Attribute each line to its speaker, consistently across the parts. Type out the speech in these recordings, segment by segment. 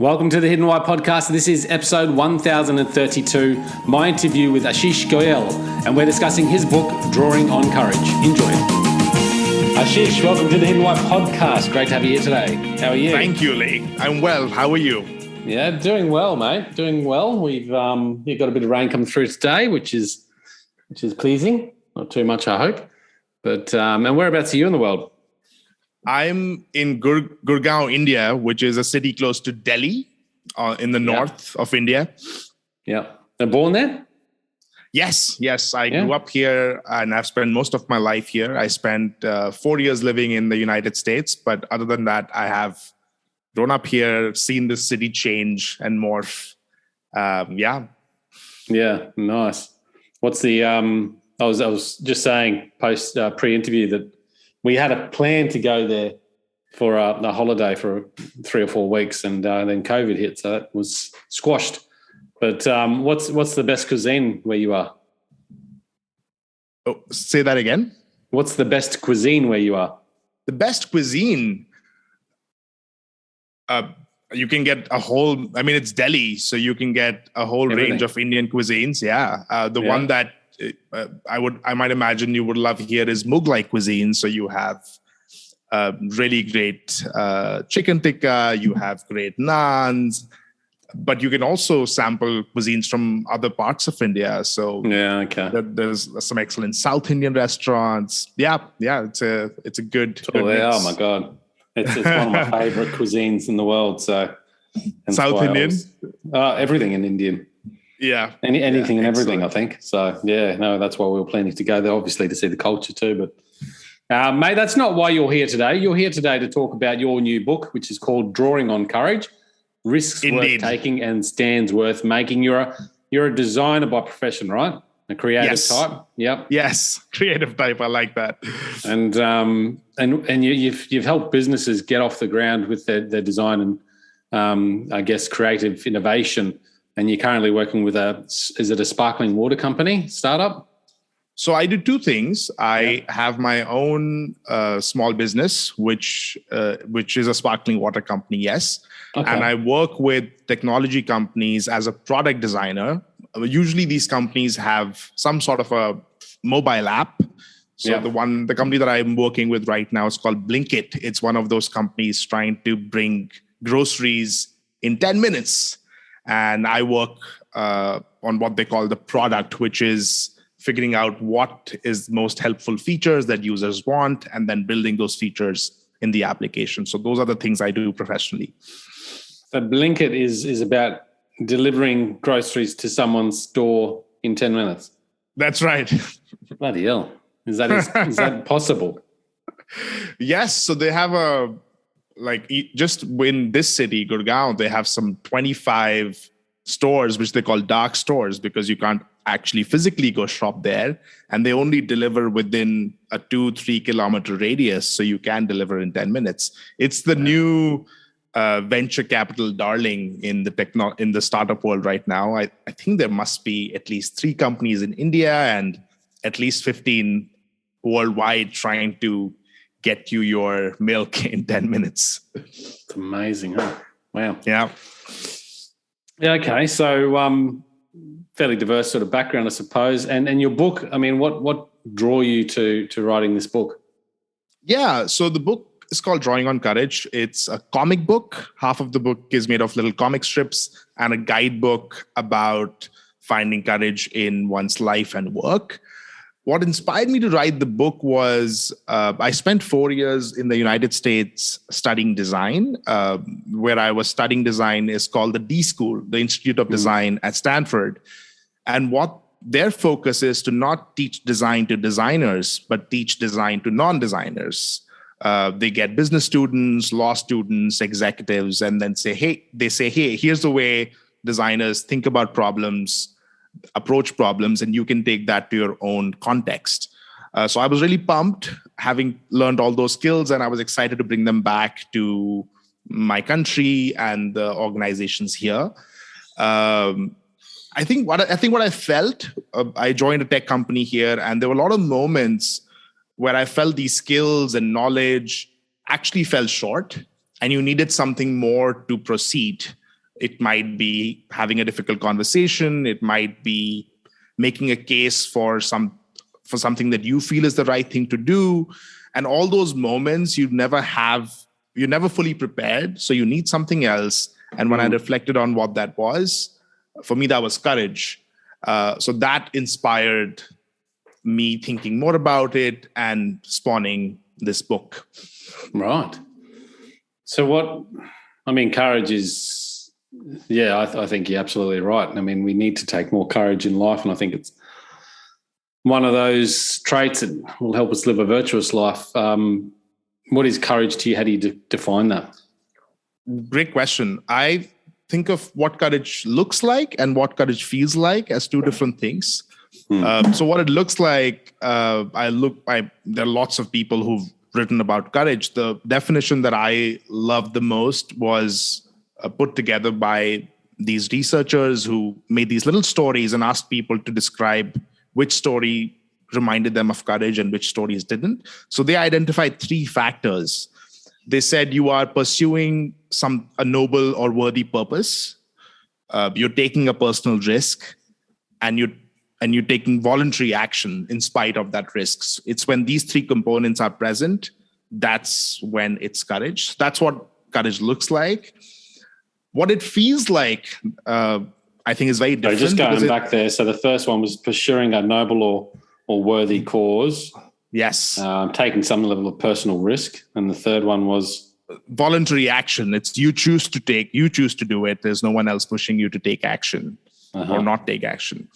Speaker 1: Welcome to the Hidden Why podcast. This is episode 1032, my interview with Ashish Goel, and we're discussing his book, Drawing on Courage. Enjoy. Ashish, welcome to the Hidden Why podcast. Great to have you here today. How are you?
Speaker 2: Thank you, Lee. I'm well. How are you?
Speaker 1: Yeah, doing well, mate. Doing well. We've got a bit of rain coming through today, which is pleasing. Not too much, I hope. But and whereabouts are you in the world?
Speaker 2: I'm in Gurgaon, India, which is a city close to Delhi, in the north of India.
Speaker 1: Yeah. And born there?
Speaker 2: Yes. I grew up here and I've spent most of my life here. I spent 4 years living in the United States. But other than that, I have grown up here, seen the city change and morph. Yeah,
Speaker 1: nice. What's the, I was just saying post pre-interview that we had a plan to go there for a holiday for 3 or 4 weeks, and then COVID hit, so that was squashed. But what's the best cuisine where you are?
Speaker 2: Oh, say that again.
Speaker 1: What's the best cuisine where you are?
Speaker 2: The best cuisine. You can get a whole. I mean, it's Delhi, so you can get a whole range of Indian cuisines. Yeah, one that I might imagine you would love here is Mughlai cuisine. So you have really great chicken tikka, you have great naans, but you can also sample cuisines from other parts of India. So there's some excellent South Indian restaurants. Yeah, it's a good.
Speaker 1: Oh my God, it's one of my favorite cuisines in the world. So
Speaker 2: South Indian,
Speaker 1: everything in Indian.
Speaker 2: Yeah.
Speaker 1: Anything and everything, I think. So, that's why we were planning to go there, obviously, to see the culture too. But, mate, that's not why you're here today. You're here today to talk about your new book, which is called Drawing on Courage, Risks Worth Taking and Stands Worth Making. You're a designer by profession, right? A creative type? Yep.
Speaker 2: Yes, creative type. I like that.
Speaker 1: And you've helped businesses get off the ground with their design and, I guess, creative innovation. And you're currently working with is it a sparkling water company startup?
Speaker 2: So I do two things. I have my own small business, which is a sparkling water company. Yes. Okay. And I work with technology companies as a product designer. Usually these companies have some sort of a mobile app. So the company that I'm working with right now is called Blinkit. It's one of those companies trying to bring groceries in 10 minutes. And I work on what they call the product, which is figuring out what is most helpful features that users want and then building those features in the application. So those are the things I do professionally.
Speaker 1: So Blinkit is about delivering groceries to someone's door in 10 minutes.
Speaker 2: That's right.
Speaker 1: Bloody hell. Is that possible?
Speaker 2: Yes. So they have just in this city, Gurgaon, they have some 25 stores, which they call dark stores, because you can't actually physically go shop there. And they only deliver within a 2-3 kilometer radius. So you can deliver in 10 minutes. It's the new venture capital darling in the startup world right now. I think there must be at least 3 companies in India and at least 15 worldwide trying to get you your milk in 10 minutes.
Speaker 1: It's amazing, huh? Wow.
Speaker 2: Yeah.
Speaker 1: Yeah, okay. So fairly diverse sort of background, I suppose. And your book, I mean, what drew you to writing this book?
Speaker 2: Yeah, so the book is called Drawing on Courage. It's a comic book. Half of the book is made of little comic strips and a guidebook about finding courage in one's life and work. What inspired me to write the book was I spent 4 years in the United States studying design. Where I was studying design is called the D School, the Institute of Design at Stanford. And what their focus is to not teach design to designers, but teach design to non-designers. They get business students, law students, executives, and then say, hey, here's the way designers think about problems, approach problems, and you can take that to your own context. So I was really pumped having learned all those skills, and I was excited to bring them back to my country and the organizations here. I think what I felt, I joined a tech company here, and there were a lot of moments where I felt these skills and knowledge actually fell short, and you needed something more to proceed. It might be having a difficult conversation. It might be making a case for something that you feel is the right thing to do. And all those moments you're never fully prepared. So you need something else. And when I reflected on what that was, for me, that was courage. So that inspired me thinking more about it and spawning this book.
Speaker 1: Right. So courage is, I think you're absolutely right. I mean, we need to take more courage in life. And I think it's one of those traits that will help us live a virtuous life. What is courage to you? How do you define that?
Speaker 2: Great question. I think of what courage looks like and what courage feels like as two different things. So what it looks like, there are lots of people who've written about courage. The definition that I loved the most was put together by these researchers who made these little stories and asked people to describe which story reminded them of courage and which stories didn't. So they identified 3 factors. They said you are pursuing a noble or worthy purpose. You're taking a personal risk, and you're taking voluntary action in spite of that risk. It's when these 3 components are present, that's when it's courage. That's what courage looks like. What it feels like, I think, is very different.
Speaker 1: Just going back there. So the first one was pursuing a noble or worthy cause.
Speaker 2: Yes.
Speaker 1: Taking some level of personal risk. And the third one was
Speaker 2: voluntary action. It's you choose to do it. There's no one else pushing you to take action or not take action.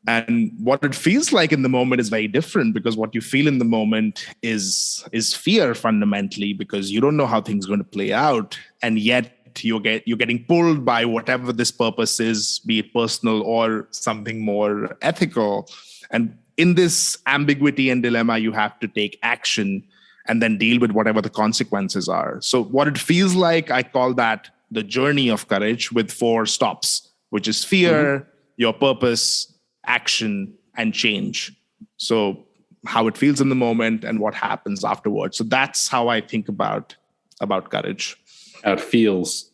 Speaker 2: And what it feels like in the moment is very different, because what you feel in the moment is fear fundamentally, because you don't know how things are going to play out. And yet you're getting pulled by whatever this purpose is, be it personal or something more ethical. And in this ambiguity and dilemma, you have to take action and then deal with whatever the consequences are. So what it feels like, I call that the journey of courage with 4 stops, which is fear, your purpose, action, and change. So how it feels in the moment and what happens afterwards. So that's how I think about courage.
Speaker 1: How it feels.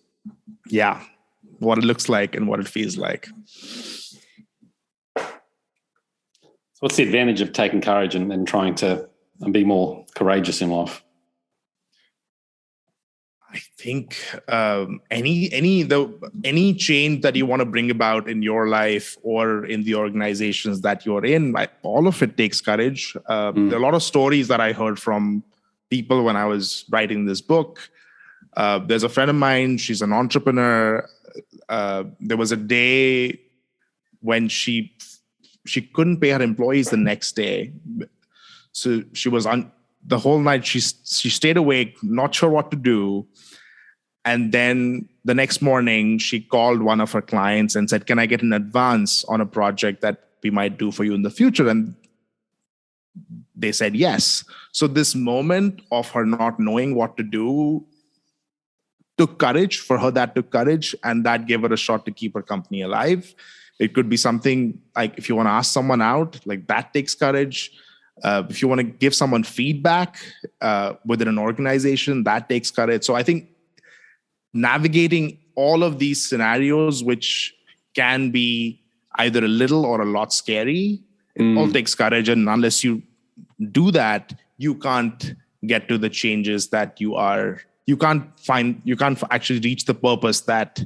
Speaker 2: Yeah. What it looks like and what it feels like.
Speaker 1: What's the advantage of taking courage and trying to be more courageous in life?
Speaker 2: I think any change that you want to bring about in your life or in the organizations that you're in, all of it takes courage. There are a lot of stories that I heard from people when I was writing this book. There's a friend of mine, she's an entrepreneur. There was a day when she couldn't pay her employees the next day. So she was on the whole night. She stayed awake, not sure what to do. And then the next morning, she called one of her clients and said, "Can I get an advance on a project that we might do for you in the future?" And they said yes. So this moment of her not knowing what to do took courage. For her, that took courage, and that gave her a shot to keep her company alive. It could be something like, if you want to ask someone out, like that takes courage. If you want to give someone feedback within an organization, that takes courage. So I think navigating all of these scenarios, which can be either a little or a lot scary, it all takes courage. And unless you do that, you can't get to the changes that you can't actually reach the purpose that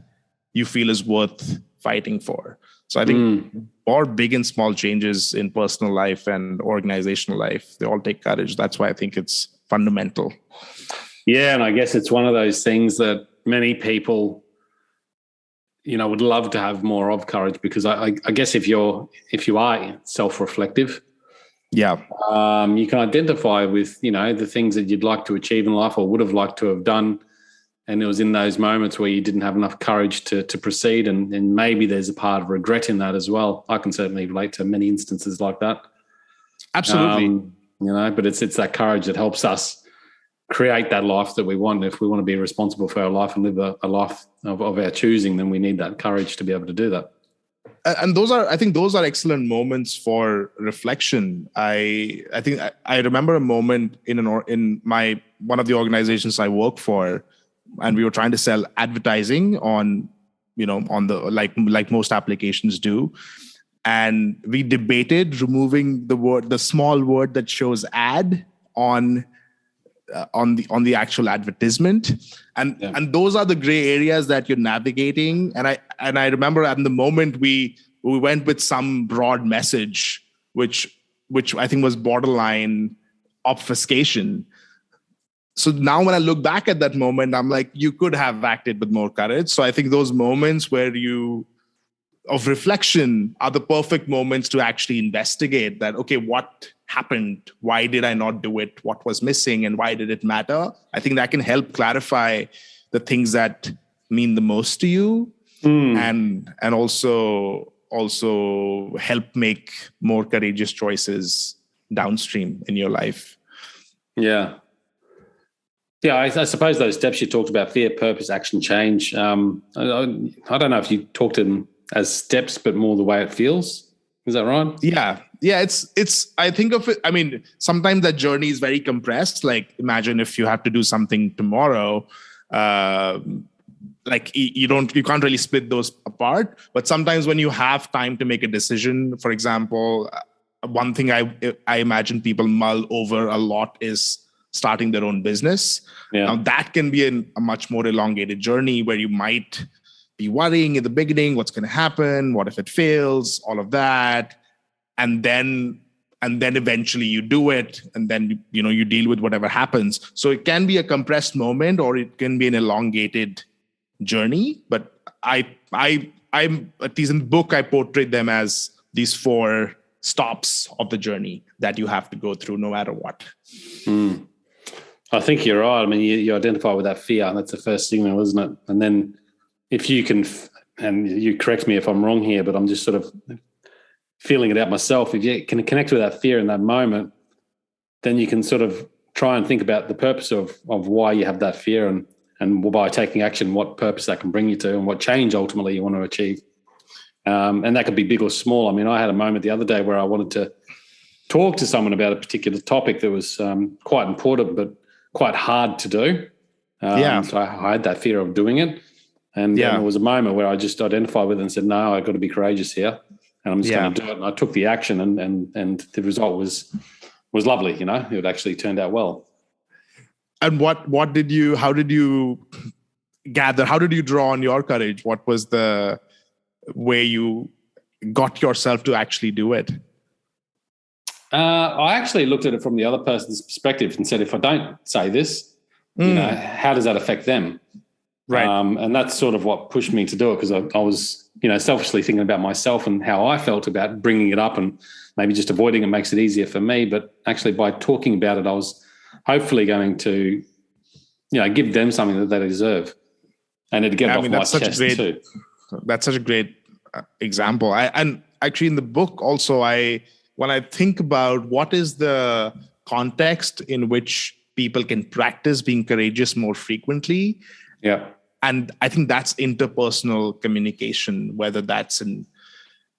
Speaker 2: you feel is worth fighting for. So I think all big and small changes in personal life and organizational life, they all take courage. That's why I think it's fundamental.
Speaker 1: Yeah, and I guess it's one of those things that many people, would love to have more of courage, because I guess if you are self-reflective, you can identify with, the things that you'd like to achieve in life or would have liked to have done. And it was in those moments where you didn't have enough courage to proceed. And maybe there's a part of regret in that as well. I can certainly relate to many instances like that.
Speaker 2: Absolutely.
Speaker 1: But it's that courage that helps us create that life that we want. If we want to be responsible for our life and live a life of our choosing, then we need that courage to be able to do that.
Speaker 2: And I think those are excellent moments for reflection. I think I remember a moment in one of the organizations I work for. and we were trying to sell advertising on, on the like most applications do. And we debated removing the small word that shows ad on the actual advertisement, and those are the gray areas that you're navigating. And I remember at the moment we went with some broad message, which I think was borderline obfuscation. So now when I look back at that moment, I'm like, you could have acted with more courage. So I think those moments of reflection are the perfect moments to actually investigate that. Okay, what happened? Why did I not do it? What was missing, and why did it matter? I think that can help clarify the things that mean the most to you, and also help make more courageous choices downstream in your life.
Speaker 1: Yeah. Yeah, I suppose those steps you talked about, fear, purpose, action, change. I don't know if you talked to them as steps, but more the way it feels. Is that right?
Speaker 2: Yeah. It's. I think of it. I mean, sometimes that journey is very compressed. Like, imagine if you have to do something tomorrow. Like you can't really split those apart. But sometimes when you have time to make a decision, for example, one thing I imagine people mull over a lot is starting their own business.
Speaker 1: Yeah.
Speaker 2: Now that can be a much more elongated journey where you might be worrying in the beginning, what's going to happen? What if it fails? All of that. And then eventually you do it, and then, you deal with whatever happens. So it can be a compressed moment, or it can be an elongated journey. But I'm at least in the book, I portrayed them as these 4 stops of the journey that you have to go through no matter what.
Speaker 1: I think you're right. I mean, you identify with that fear, and that's the first signal, isn't it? And then if you can, and you correct me if I'm wrong here, but I'm just sort of feeling it out myself. If you can connect with that fear in that moment, then you can sort of try and think about the purpose of why you have that fear, and by taking action, what purpose that can bring you to, and what change ultimately you want to achieve. And that could be big or small. I mean, I had a moment the other day where I wanted to talk to someone about a particular topic that was quite important, but quite hard to do. So I had that fear of doing it. And there was a moment where I just identified with it and said, no, I've got to be courageous here, and I'm just going to do it. And I took the action, and the result was lovely. It actually turned out well.
Speaker 2: And how did you gather? How did you draw on your courage? What was the way you got yourself to actually do it?
Speaker 1: I actually looked at it from the other person's perspective and said, if I don't say this, how does that affect them?
Speaker 2: Right.
Speaker 1: And that's sort of what pushed me to do it, because I was, selfishly thinking about myself and how I felt about bringing it up, and maybe just avoiding it makes it easier for me. But actually, by talking about it, I was hopefully going to, give them something that they deserve, and it'd get it off my chest too.
Speaker 2: That's such a great example. And actually, in the book also, when I think about what is the context in which people can practice being courageous more frequently.
Speaker 1: Yeah.
Speaker 2: And I think that's interpersonal communication, whether that's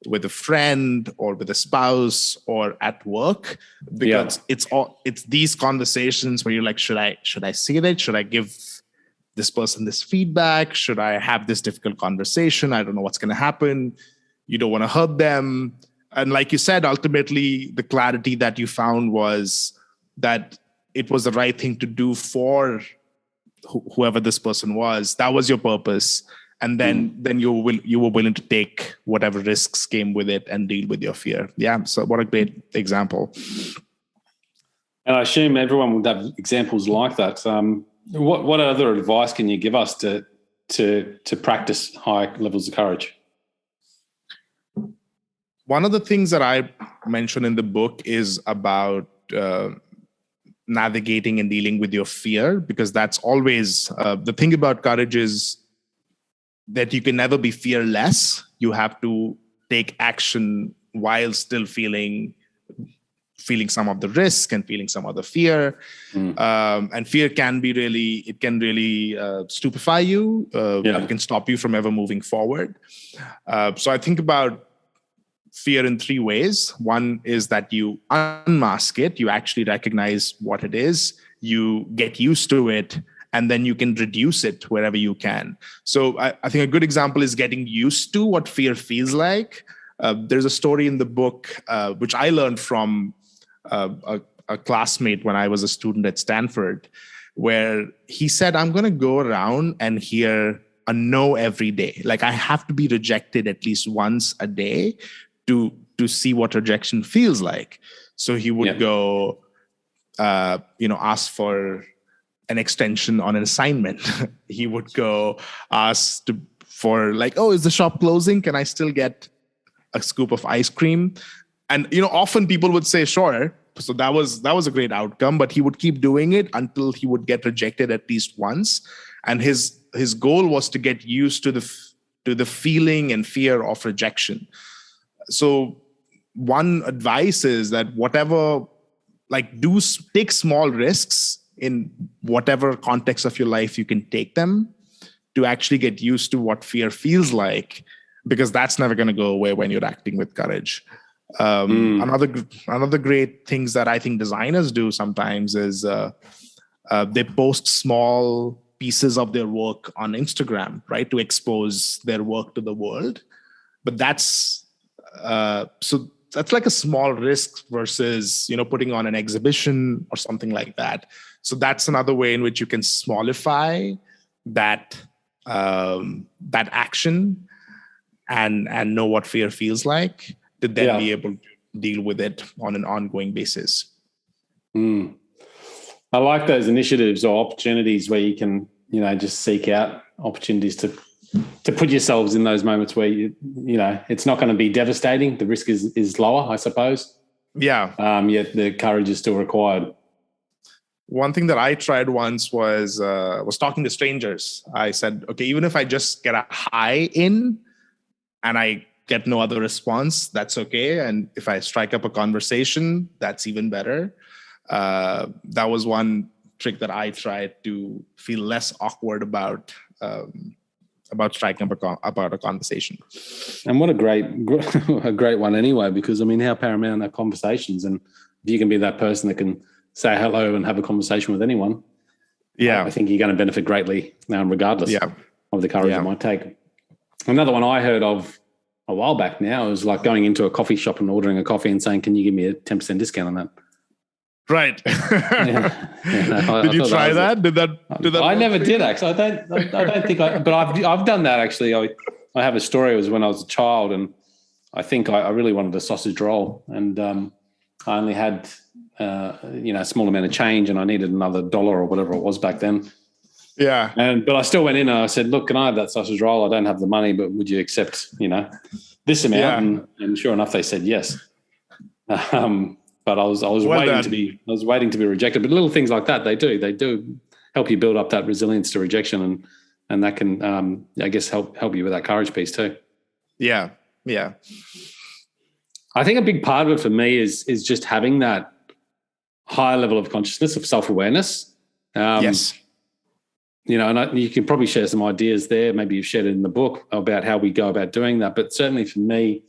Speaker 2: with a friend or with a spouse or at work, because it's these conversations where you're like, should I say that? Should I give this person this feedback? Should I have this difficult conversation? I don't know what's going to happen. You don't want to hurt them. And like you said, ultimately, the clarity that you found was that it was the right thing to do for whoever this person was. That was your purpose. And then you were willing to take whatever risks came with it and deal with your fear. Yeah. So what a great example.
Speaker 1: And I assume everyone would have examples like that. What other advice can you give us to practice high levels of courage?
Speaker 2: One of the things that I mentioned in the book is about navigating and dealing with your fear, because that's always the thing about courage is that you can never be fearless. You have to take action while still feeling some of the risk and feeling some of the fear. And fear can really stupefy you. It can stop you from ever moving forward. So I think about fear in 3 ways. One is that you unmask it. You actually recognize what it is. You get used to it. and then you can reduce it wherever you can. So I think a good example is getting used to what fear feels like. There's a story in the book, which I learned from a classmate when I was a student at Stanford, where he said, I'm going to go around and hear a no every day. Like I have to be rejected at least once a day to see what rejection feels like. So he would go, ask for an extension on an assignment. He would go ask for like, oh, is the shop closing? Can I still get a scoop of ice cream? And, often people would say, sure. So that was a great outcome, but he would keep doing it until he would get rejected at least once. And his goal was to get used to the feeling and fear of rejection. So one advice is that take small risks in whatever context of your life you can take them to actually get used to what fear feels like, because that's never going to go away when you're acting with courage. Another great things that I think designers do sometimes is they post small pieces of their work on Instagram, right, to expose their work to the world. But that's like a small risk versus putting on an exhibition or something like that. So that's another way in which you can smallify that action and know what fear feels like, to then be able to deal with it on an ongoing basis.
Speaker 1: I like those initiatives or opportunities where you can, just seek out opportunities to put yourselves in those moments where it's not going to be devastating. The risk is lower, I suppose.
Speaker 2: Yeah.
Speaker 1: Yet the courage is still required.
Speaker 2: One thing that I tried once was talking to strangers. I said, okay, even if I just get a hi in and I get no other response, that's okay. And if I strike up a conversation, that's even better. That was one trick that I tried to feel less awkward about striking up about a conversation.
Speaker 1: And what a great one anyway, because how paramount are conversations, and if you can be that person that can say hello and have a conversation with anyone, I think you're going to benefit greatly regardless of the courage it might take. Another one I heard of a while back now is like going into a coffee shop and ordering a coffee and saying, can you give me a 10% discount on that?
Speaker 2: Right. Did you try that? Did that?
Speaker 1: I never did actually. I don't think but I've done that actually. I have a story. It was when I was a child, and I think I really wanted a sausage roll, and I only had a small amount of change, and I needed another $1 or whatever it was back then.
Speaker 2: Yeah.
Speaker 1: But I still went in and I said, look, can I have that sausage roll? I don't have the money, but would you accept, this amount? Yeah. And sure enough, they said yes. But I was waiting to be rejected. But little things like that, they do help you build up that resilience to rejection, and that can, I guess, help you with that courage piece too.
Speaker 2: Yeah. Yeah.
Speaker 1: I think a big part of it for me is just having that higher level of consciousness, of self-awareness.
Speaker 2: Yes.
Speaker 1: And you can probably share some ideas there. Maybe you've shared it in the book about how we go about doing that. But certainly for me,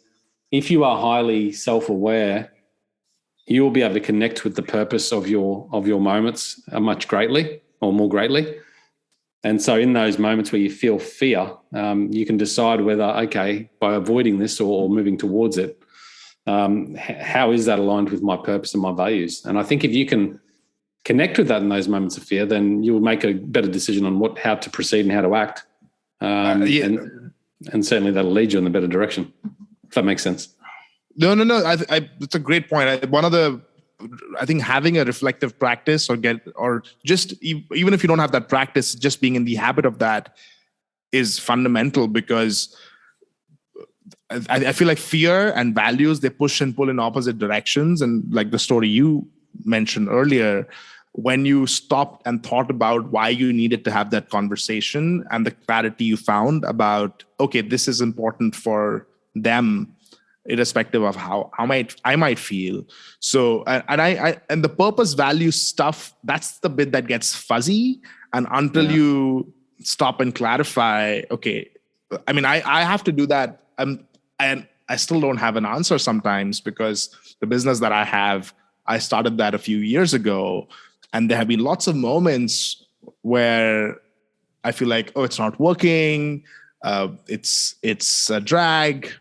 Speaker 1: if you are highly self-aware, you will be able to connect with the purpose of your moments more greatly. And so in those moments where you feel fear, you can decide whether, okay, by avoiding this or moving towards it, how is that aligned with my purpose and my values? And I think if you can connect with that in those moments of fear, then you will make a better decision on how to proceed and how to act. And certainly that'll lead you in the better direction, if that makes sense.
Speaker 2: No. It's a great point. I think having a reflective practice or just even if you don't have that practice, just being in the habit of that is fundamental, because I feel like fear and values, they push and pull in opposite directions. And like the story you mentioned earlier, when you stopped and thought about why you needed to have that conversation and the clarity you found about, okay, this is important for them, irrespective of how I might feel. So, and the purpose value stuff, that's the bit that gets fuzzy. And until you stop and clarify, okay, I have to do that. And I still don't have an answer sometimes, because the business that I started that a few years ago. And there have been lots of moments where I feel like, oh, it's not working. It's a drag.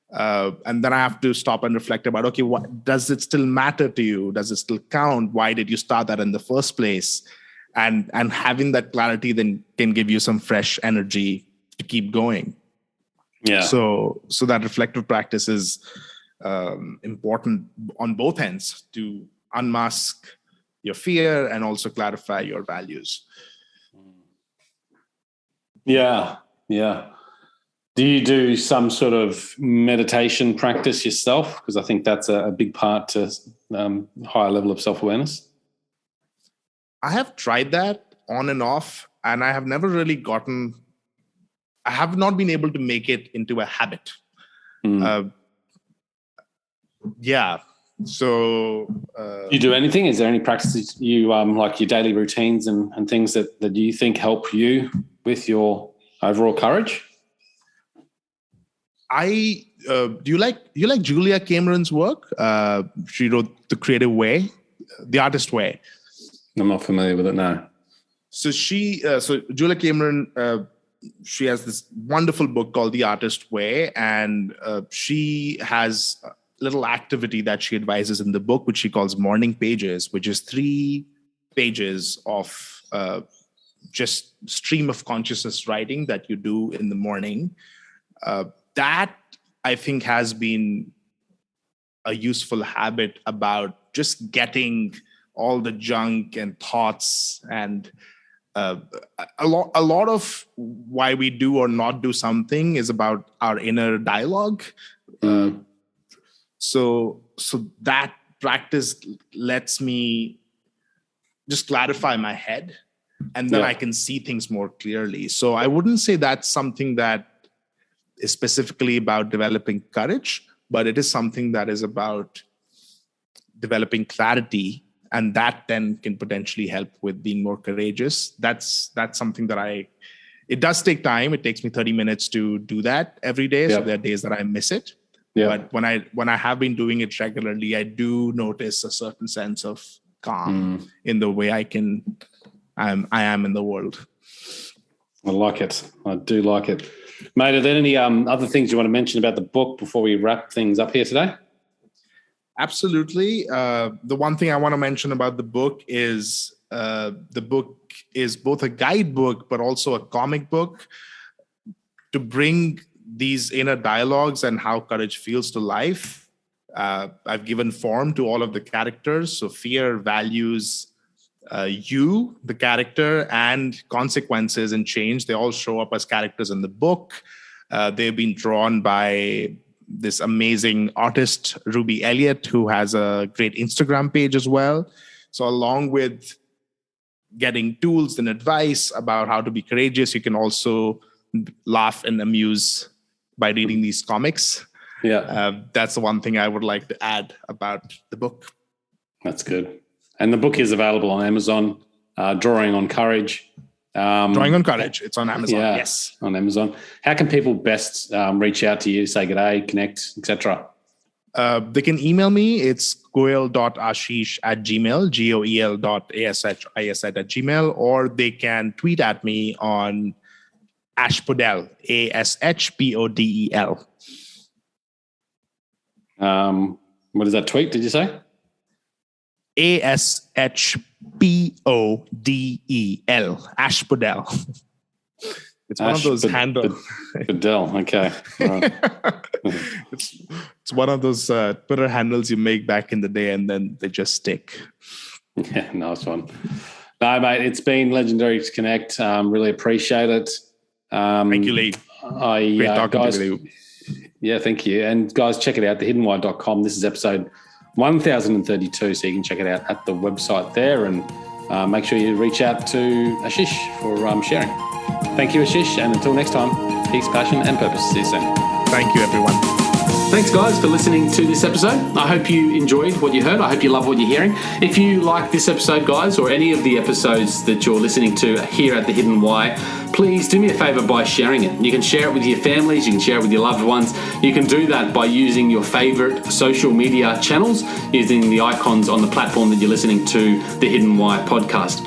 Speaker 2: And then I have to stop and reflect about, okay, what does it still matter to you? Does it still count? Why did you start that in the first place? And having that clarity then can give you some fresh energy to keep going.
Speaker 1: Yeah.
Speaker 2: So that reflective practice is important on both ends to unmask your fear and also clarify your values.
Speaker 1: Yeah. Do you do some sort of meditation practice yourself? Because I think that's a big part to higher level of self-awareness.
Speaker 2: I have tried that on and off, and I have never really I have not been able to make it into a habit. Yeah. So
Speaker 1: you do anything? Is there any practices you like your daily routines and things that you think help you with your overall courage?
Speaker 2: Do you like Julia Cameron's work? She wrote The Creative Way, The Artist Way.
Speaker 1: I'm not familiar with it now.
Speaker 2: So Julia Cameron, she has this wonderful book called The Artist Way, and she has a little activity that she advises in the book, which she calls morning pages, which is 3 pages of just stream of consciousness writing that you do in the morning. That I think has been a useful habit about just getting all the junk and thoughts and a lot of why we do or not do something is about our inner dialogue. So that practice lets me just clarify my head, and then I can see things more clearly. So I wouldn't say that's something that is specifically about developing courage, but it is something that is about developing clarity, and that then can potentially help with being more courageous. That's something that it does take time. It takes me 30 minutes to do that every day. So there are days that I miss it. But when I have been doing it regularly, I do notice a certain sense of calm in the way I am in the world.
Speaker 1: I like it. I do like it. Mate, are there any other things you want to mention about the book before we wrap things up here today?
Speaker 2: Absolutely. The one thing I want to mention about the book is the book is both a guidebook but also a comic book to bring these inner dialogues and how courage feels to life. I've given form to all of the characters. So fear, values, you, the character, and consequences and change. They all show up as characters in the book. They've been drawn by this amazing artist, Ruby Elliott, who has a great Instagram page as well. So along with getting tools and advice about how to be courageous, you can also laugh and amuse by reading these comics. That's the one thing I would like to add about the book.
Speaker 1: That's good. And the book is available on Amazon, Drawing on Courage.
Speaker 2: Drawing on Courage. It's on Amazon. Yes.
Speaker 1: On Amazon. How can people best reach out to you, say good day, connect, etc.?
Speaker 2: They can email me. It's goel.ashish@gmail, goel.ashish@gmail, or they can tweet at me on Ashpodel, ASHPODEL.
Speaker 1: What is that tweet, did you say?
Speaker 2: ASHPODEL, Ashpodel. It's one of those handles.
Speaker 1: Podel, okay. Right.
Speaker 2: It's one of those Twitter handles you make back in the day and then they just stick.
Speaker 1: Yeah, nice one. No, mate, it's been legendary to connect. Really appreciate it.
Speaker 2: Thank you, Lee. Great talking to you.
Speaker 1: Yeah, thank you. And guys, check it out, thehiddenwhy.com. This is episode 1032, so you can check it out at the website there, and make sure you reach out to Ashish for sharing. Thank you, Ashish, and until next time, peace, passion, and purpose. See you soon.
Speaker 2: Thank you, everyone.
Speaker 1: Thanks, guys, for listening to this episode. I hope you enjoyed what you heard. I hope you love what you're hearing. If you like this episode, guys, or any of the episodes that you're listening to here at The Hidden Why, please do me a favor by sharing it. You can share it with your families. You can share it with your loved ones. You can do that by using your favorite social media channels, using the icons on the platform that you're listening to The Hidden Why podcast.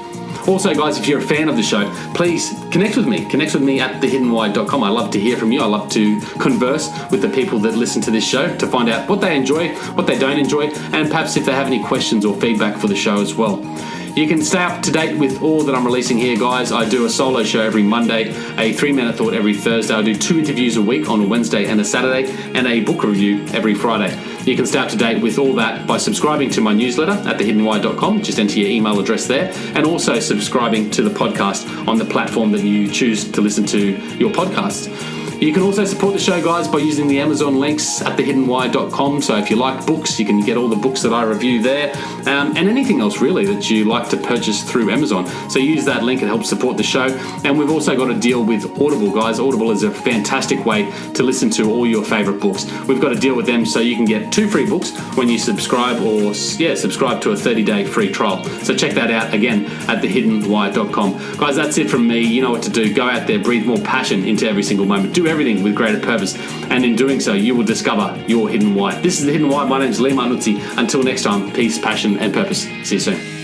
Speaker 1: Also, guys, if you're a fan of the show, please connect with me. Connect with me at thehiddenwhy.com. I love to hear from you. I love to converse with the people that listen to this show to find out what they enjoy, what they don't enjoy, and perhaps if they have any questions or feedback for the show as well. You can stay up to date with all that I'm releasing here, guys. I do a solo show every Monday, a 3-minute thought every Thursday. I do 2 interviews a week on a Wednesday and a Saturday, and a book review every Friday. You can stay up to date with all that by subscribing to my newsletter at thehiddenwhy.com. Just enter your email address there, and also subscribing to the podcast on the platform that you choose to listen to your podcasts. You can also support the show, guys, by using the Amazon links at thehiddenwhy.com. So if you like books, you can get all the books that I review there, and anything else really that you like to purchase through Amazon. So use that link, it helps support the show. And we've also got a deal with Audible, guys. Audible is a fantastic way to listen to all your favorite books. We've got a deal with them so you can get 2 free books when you subscribe subscribe to a 30-day free trial. So check that out again at thehiddenwhy.com. Guys, that's it from me. You know what to do. Go out there, breathe more passion into every single moment. Do everything with greater purpose, and in doing so you will discover your hidden why. This is The Hidden Why. My name is Lee Marnuzzi. Until next time, peace, passion and purpose. See you soon.